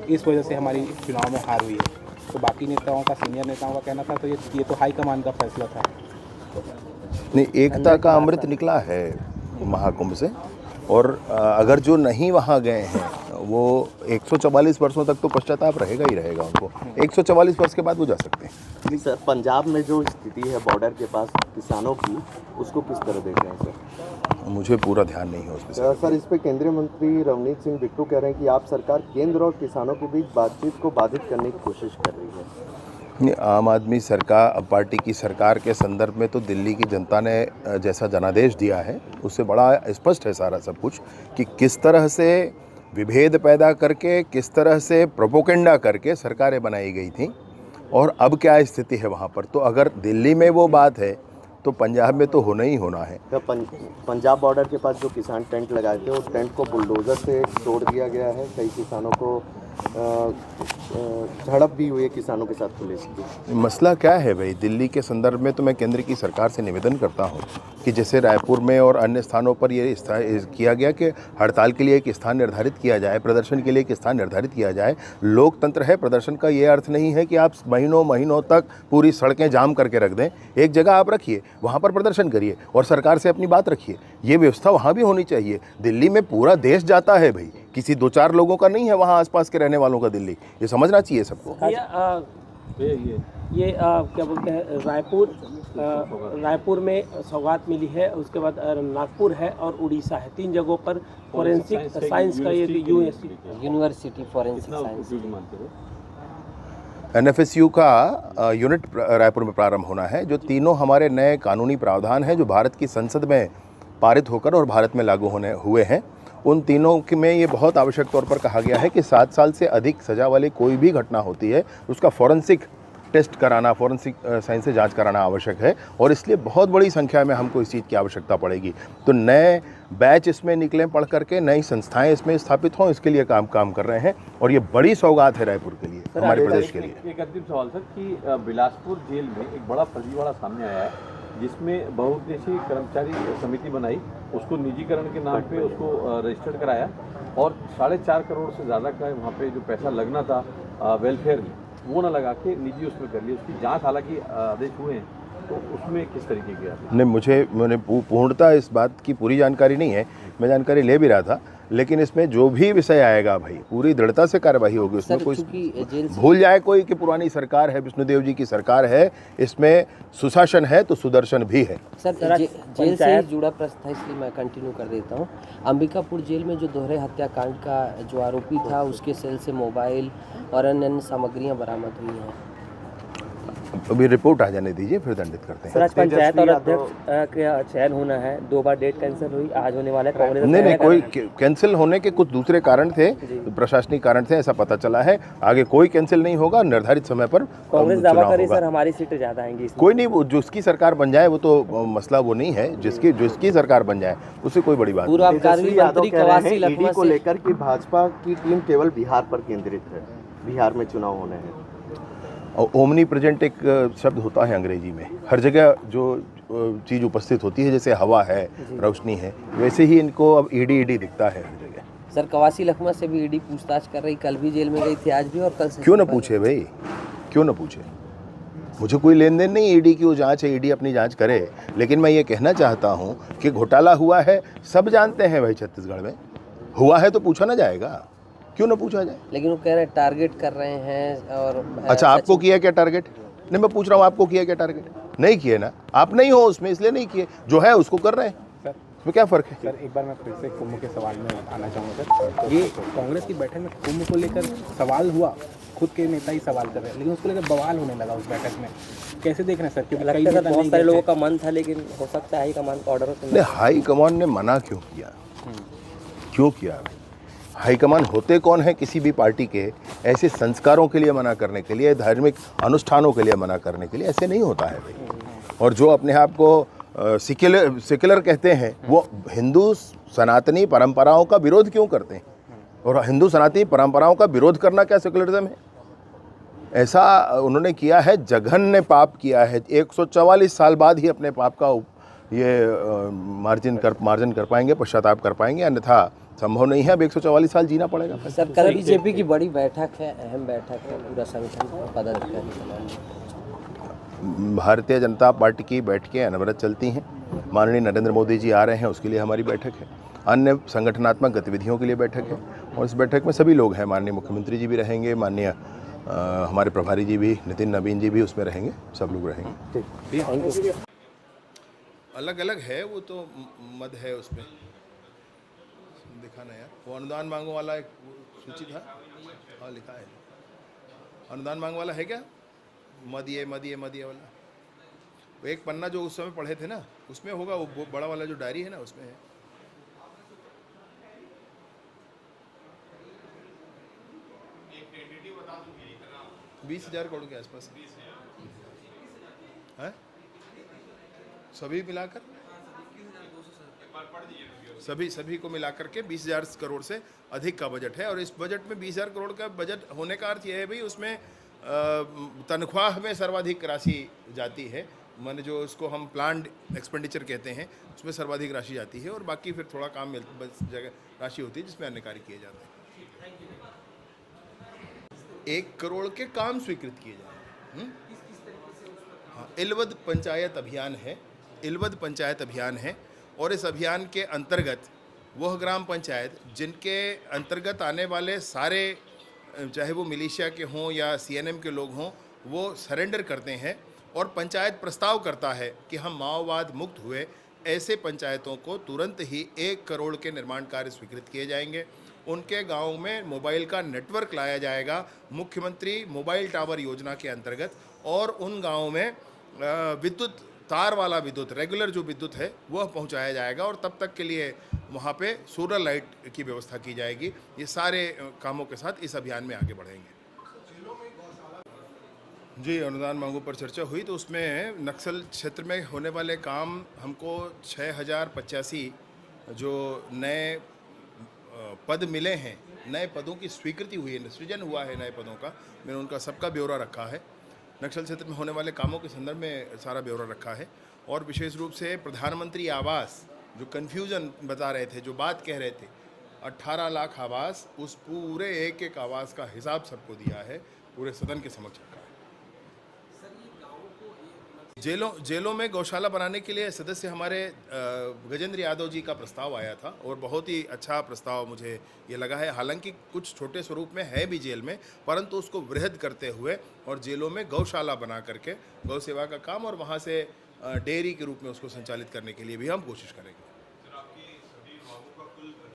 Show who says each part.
Speaker 1: इस वजह से हमारी चुनाव में हार हुई है। तो बाकी नेताओं का, सीनियर नेताओं का कहना था तो ये तो हाईकमान का फैसला था।
Speaker 2: नहीं, एकता का अमृत निकला है महाकुंभ से, और अगर जो नहीं वहाँ गए हैं वो 144 वर्षों तक तो पश्चाताप रहेगा ही रहेगा उनको। 144 वर्ष के बाद वो जा सकते हैं।
Speaker 3: सर, पंजाब में जो स्थिति है बॉर्डर के पास किसानों की, उसको किस तरह देख रहे हैं सर?
Speaker 2: मुझे पूरा ध्यान नहीं है उसमें।
Speaker 3: सर, इस पे केंद्रीय मंत्री रवनीत सिंह बिट्टू कह रहे हैं कि आप सरकार केंद्र और किसानों के बीच बातचीत को बाधित करने की कोशिश कर रही है।
Speaker 2: आम आदमी सरकार पार्टी की सरकार के संदर्भ में तो दिल्ली की जनता ने जैसा जनादेश दिया है उससे बड़ा स्पष्ट है सारा सब कुछ, कि किस तरह से विभेद पैदा करके, किस तरह से प्रोपोगेंडा करके सरकारें बनाई गई थी, और अब क्या स्थिति है वहाँ पर। तो अगर दिल्ली में वो बात है तो पंजाब में तो होना ही होना है।
Speaker 3: तो पंजाब बॉर्डर के पास जो किसान टेंट लगाए थे, उस टेंट को बुलडोजर से तोड़ दिया गया है। कई किसानों को झड़प भी हुई है किसानों के साथ पुलिस की।
Speaker 2: मसला क्या है भाई? दिल्ली के संदर्भ में तो मैं केंद्र की सरकार से निवेदन करता हूँ कि जैसे रायपुर में और अन्य स्थानों पर ये किया गया कि हड़ताल के लिए एक स्थान निर्धारित किया जाए, प्रदर्शन के लिए एक स्थान निर्धारित किया जाए। लोकतंत्र है, प्रदर्शन का ये अर्थ नहीं है कि आप महीनों महीनों तक पूरी सड़कें जाम करके रख दें। एक जगह आप रखिए, वहाँ पर प्रदर्शन करिए और सरकार से अपनी बात रखिए। ये व्यवस्था वहाँ भी होनी चाहिए। दिल्ली में पूरा देश जाता है भाई, किसी 2-4 लोगों का नहीं है वहाँ आसपास के रहने वालों का दिल्ली। ये समझना चाहिए सबको।
Speaker 4: क्या बोलते हैं, रायपुर में सौगात मिली है, उसके बाद नागपुर है और उड़ीसा है। 3 जगहों पर फोरेंसिक साइंस का ये यूनिवर्सिटी फोरेंसिक साइंस
Speaker 2: NFSU का यूनिट रायपुर में प्रारंभ होना है। जो तीनों हमारे नए कानूनी प्रावधान हैं जो भारत की संसद में पारित होकर और भारत में लागू होने हुए हैं, उन तीनों में ये बहुत आवश्यक तौर पर कहा गया है कि 7 साल से अधिक सज़ा वाली कोई भी घटना होती है उसका फॉरेंसिक टेस्ट कराना, फॉरेंसिक साइंस से जांच कराना आवश्यक है, और इसलिए बहुत बड़ी संख्या में हमको इस चीज़ की आवश्यकता पड़ेगी। तो नए बैच इसमें निकलें पढ़ करके, नई संस्थाएं इसमें स्थापित हों, इसके लिए काम कर रहे हैं, और ये बड़ी सौगात है रायपुर के लिए, हमारे प्रदेश के लिए।
Speaker 5: एक अंतिम सवाल सर, कि बिलासपुर जेल में एक बड़ा फर्जीवाड़ा सामने आया है जिसमें बहुउद्देशीय कर्मचारी समिति बनाई, उसको निजीकरण के नाम पे उसको रजिस्टर्ड कराया, और 4.5 करोड़ से ज़्यादा का वहाँ पे जो पैसा लगना था वेलफेयर में, वो ना लगा के निजी उसमें कर लिया। उसकी जांच हालांकि आदेश हुए हैं, तो उसमें किस तरीके की आदेश?
Speaker 2: नहीं, मैंने पूर्णतः इस बात की पूरी जानकारी नहीं है, मैं जानकारी ले भी रहा था, लेकिन इसमें जो भी विषय आएगा भाई पूरी दृढ़ता से कार्रवाई होगी। उसमें कोई भूल जाए कोई कि पुरानी सरकार है, विष्णुदेव जी की सरकार है, इसमें सुशासन है तो सुदर्शन भी है।
Speaker 4: सर, जेल से जुड़ा प्रश्न था इसलिए मैं कंटिन्यू कर देता हूँ। अंबिकापुर जेल में जो दोहरे हत्याकांड का जो आरोपी था, उसके सेल से मोबाइल और अन्य सामग्रियाँ बरामद हुई हैं।
Speaker 2: अभी रिपोर्ट आ जाने दीजिए, फिर दंडित करते हैं।
Speaker 4: सर, पंचायत और अध्यक्ष का चयन होना है, 2 बार डेट कैंसिल हुई, आज होने वाला है। कांग्रेस
Speaker 2: नहीं, कोई कैंसिल होने के कुछ दूसरे कारण थे, प्रशासनिक कारण थे, ऐसा पता चला है। आगे कोई कैंसिल नहीं होगा, निर्धारित समय पर
Speaker 4: कांग्रेस दावा करे सर हमारी सीटें ज़्यादा आएंगी।
Speaker 2: कोई नहीं, वो जिसकी सरकार बन जाए वो तो मसला वो नहीं है, जिसकी सरकार बन जाए उससे कोई बड़ी बात नहीं।
Speaker 3: तेजस्वी यादव कह रहे हैं ईडी को लेकर कि भाजपा की टीम केवल बिहार पर केंद्रित है, बिहार में चुनाव होने हैं।
Speaker 2: और ओमनी प्रेजेंट एक शब्द होता है अंग्रेजी में, हर जगह जो चीज़ उपस्थित होती है, जैसे हवा है, रोशनी है, वैसे ही इनको अब ईडी दिखता है हर जगह।
Speaker 4: सर, कवासी लखमा से भी ईडी पूछताछ कर रही, कल भी जेल में गई थी, आज भी, और कल से।
Speaker 2: क्यों ना पूछे भाई, क्यों ना पूछे? मुझे कोई लेन देन नहीं ईडी की वो जांच है, ईडी अपनी जांच करे, लेकिन मैं ये कहना चाहता हूँ कि घोटाला हुआ है, सब जानते हैं भाई, छत्तीसगढ़ में हुआ है तो पूछा ना जाएगा, क्यों ना पूछा जाए?
Speaker 4: लेकिन वो कह रहे हैं टारगेट कर रहे हैं। और
Speaker 2: अच्छा, आपको किया क्या टारगेट? नहीं, मैं पूछ रहा हूँ आपको किया क्या टारगेट? नहीं किए ना, आप नहीं हो उसमें इसलिए नहीं किए, जो है उसको कर रहे हैं। इसमें क्या फ़र्क है?
Speaker 1: सर, एक बार मैं फिर से कुंभ के सवाल में आना चाहूँगा सर। ये कांग्रेस की बैठक में कुंभ को लेकर सवाल हुआ, खुद के नेता ही सवाल कर रहे हैं, लेकिन उसको लेकर बवाल होने लगा उस बैठक में। कैसे देख रहे हैं सर? क्योंकि बहुत सारे लोगों का मन था, लेकिन हो सकता है हाईकमान का ऑर्डर।
Speaker 2: हाई कमान ने मना क्यों किया? क्यों किया? हाईकमान होते कौन है किसी भी पार्टी के? ऐसे संस्कारों के लिए मना करने के लिए, धार्मिक अनुष्ठानों के लिए मना करने के लिए, ऐसे नहीं होता है भाई। और जो अपने आप को सेक्युलर कहते हैं, वो हिंदू सनातनी परंपराओं का विरोध क्यों करते हैं? और हिंदू सनातनी परंपराओं का विरोध करना क्या सेक्युलरिज्म है? ऐसा उन्होंने किया है, जघन्य पाप किया है। 144 साल बाद ही अपने पाप का ये मार्जन कर पाएंगे, पश्चाताप कर पाएंगे, अन्यथा संभव नहीं है। अब 144 साल जीना पड़ेगा।
Speaker 6: सर कल बीजेपी की बड़ी बैठक है, अहम बैठक है, पूरा संगठन पदाधिकारी।
Speaker 2: भारतीय जनता पार्टी की बैठकें अनवरत चलती हैं। माननीय नरेंद्र मोदी जी आ रहे हैं, उसके लिए हमारी बैठक है। अन्य संगठनात्मक गतिविधियों के लिए बैठक है और इस बैठक में सभी लोग हैं। माननीय मुख्यमंत्री जी भी रहेंगे, माननीय हमारे प्रभारी जी भी, नितिन नवीन जी भी उसमें रहेंगे, सब लोग रहेंगे। अलग अलग है वो तो मद है, उसमें दिखाना यार। वो अनुदान मांगो वाला एक सूची था, हाँ लिखा है। अनुदान मांगो वाला है क्या? मदिए वाला वो एक पन्ना जो उस समय पढ़े थे ना, उसमें होगा। वो बड़ा वाला जो डायरी है ना, उसमें है। $20,000 करोड़ के आसपास है सभी मिलाकर, सभी को मिलाकर के 20,000 करोड़ से अधिक का बजट है। और इस बजट में 20,000 करोड़ का बजट होने का अर्थ यह है भाई, उसमें तनख्वाह में सर्वाधिक राशि जाती है। मान जो इसको हम प्लान्ड एक्सपेंडिचर कहते हैं, उसमें सर्वाधिक राशि जाती है और बाकी फिर थोड़ा काम बस जगह राशि होती है जिसमें अन्य कार्य किए जाते हैं। 1 करोड़ के काम स्वीकृत किए जाते हैं। हाँ, इलवद पंचायत अभियान है और इस अभियान के अंतर्गत वह ग्राम पंचायत जिनके अंतर्गत आने वाले सारे, चाहे वो मिलिशिया के हों या सीएनएम के लोग हों, वो सरेंडर करते हैं और पंचायत प्रस्ताव करता है कि हम माओवाद मुक्त हुए, ऐसे पंचायतों को तुरंत ही 1 करोड़ के निर्माण कार्य स्वीकृत किए जाएंगे। उनके गांव में मोबाइल का नेटवर्क लाया जाएगा मुख्यमंत्री मोबाइल टावर योजना के अंतर्गत, और उन गांवों में विद्युत, तार वाला विद्युत, रेगुलर जो विद्युत है वह पहुंचाया जाएगा और तब तक के लिए वहां पे सोलर लाइट की व्यवस्था की जाएगी। ये सारे कामों के साथ इस अभियान में आगे बढ़ेंगे। जी, अनुदान मांगों पर चर्चा हुई तो उसमें नक्सल क्षेत्र में होने वाले काम, हमको 6,085 जो नए पद मिले हैं, नए पदों की स्वीकृति हुई है, सृजन हुआ है नए पदों का। मैंने उनका सबका ब्यौरा रखा है। नक्सल क्षेत्र में होने वाले कामों के संदर्भ में सारा ब्यौरा रखा है और विशेष रूप से प्रधानमंत्री आवास, जो कन्फ्यूज़न बता रहे थे, जो बात कह रहे थे, 18 लाख आवास, उस पूरे एक आवास का हिसाब सबको दिया है, पूरे सदन के समक्ष रखा है। जेलों में गौशाला बनाने के लिए सदस्य हमारे गजेंद्र यादव जी का प्रस्ताव आया था और बहुत ही अच्छा प्रस्ताव मुझे ये लगा है। हालांकि कुछ छोटे स्वरूप में है भी जेल में, परंतु उसको वृहद करते हुए और जेलों में गौशाला बना करके गौ सेवा का काम और वहाँ से डेयरी के रूप में उसको संचालित करने के लिए भी हम कोशिश करेंगे।